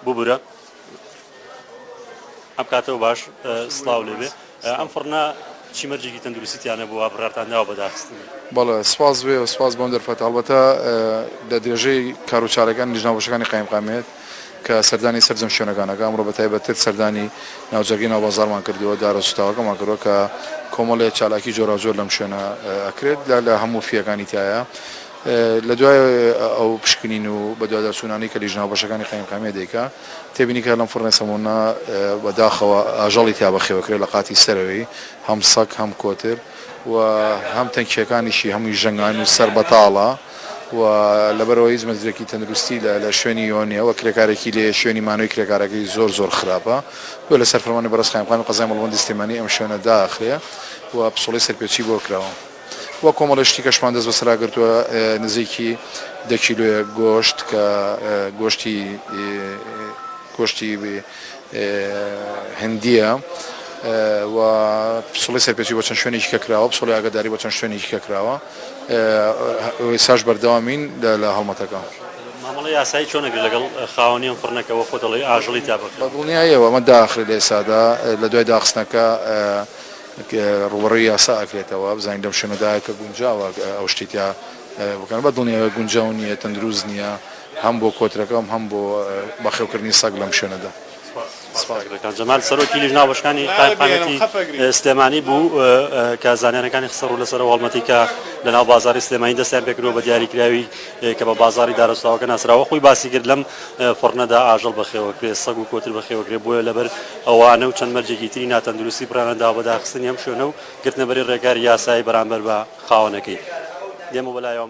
ببورە ئەم کاتەوە باش سڵاو لێبێ ئەم فڕنە چیمەرجێکی تەندروستیانە بووە بڕاتانداوە بەداخستنی بەڵێ سپاس بێ و سپاس بۆم دەرفەت هەڵبەتە لە درێژەی کاروچارەکان لیژناوبەشەکانی قایمقامێت کە سەردانی سەرجەم شوێنەکانەکە ئەمڕۆ بەتایبەتر سەردانی ناوجەرگی ناوبازاڕمان کردووە دارەسوتاوەکەمان کردووە کە کۆمەڵێک چالاکی جۆراوجۆر لەم شوێنە ئەکرێت لە هەموو فیەکانی تایە لە دوای ئەو پشکنین و بە دوادارچوونانی کە لیژناوبەشەکانی قایمقامێ دەیکا تێبینی کە لەم فڕنە سەمونە بەداخەوە ئاژەڵی تیا بەخێوەکرێت لە قاتی سەرەوەی هەم سەگ هەم کۆتر و هەم تەنکیەکانیشی هەمووی ژەنگان و سەر بەتاڵە و لەبەرەوە هیچ مەزرێکی تەندروستی لە شوێنی یۆنیەوە کرێکارێکی لێ شوێنی مانەوەی کرێکارەکەی زۆر خراپە بۆ لەسەر فەرمانی بەڕێز قایمقامی قەزای مەڵبەندی سلێمانی ئەم شوێنە داخرێ و پسوڵەی سەرپێچی بۆ کراوە وە کۆمەڵە شتی کەشمان دەست بەسەرا گرتووە نزیکی 10 کیلۆیە گۆشت کە گۆشتی هەندیە و پسوڵی سەرپێچی بۆ چەند شوێنێکی کە کراوە پسوڵی ئاگاداری بۆ چەند شوێنێکی کە کراوە ساش بەردەوامین لە هەڵمەتەکە مامەڵی یاسایی چۆنەگر لەگەڵ خاوەنی ئەم فڕنەکەەوە خۆ دەڵی ئاژەڵی تا بە دڵنیایەوە ئەمە داخر لە ئێسادا لە دوای داخستنەکە ڕوبەڕووی یاسا ئەکرێتەوە بزانین دەم شوێنەدایە کە گونجاوە ئەو شتیتیا بکەن بە دڵنیاوە گونجاو نییە تەندروست نییە هەم بۆ کۆترەکەم هەم بۆ بەخێوکردنی سەگ لەم شوێنەدا جەمال سەرۆکی لیژناوبەشەکانی قایمقامەتی سلێمانی بوو کە زانیاریەکانی خسەڕ و لەسەر هەڵمەتی کە لە ناو بازاری سلێمانی دەستیان پێکردەوە بە دیاریکراوی کە بە بازاری دارەسوتاوەکە ناسراوە خۆی باسی کرد لەم فڕنەدا ئاژەڵ بەخێوەکرێ سەگ و کۆتر بەخێوەکرێ بۆیە لەبەر ئەوانە و چەند مەرجێکی تری ناتەندروستی پرانەدا بەداخستنی ئەم شوێنە و گرتنەبەری ڕێگاری یاسایی بەرامبەر بە خاوەنەکەی دێمە بەلایەوە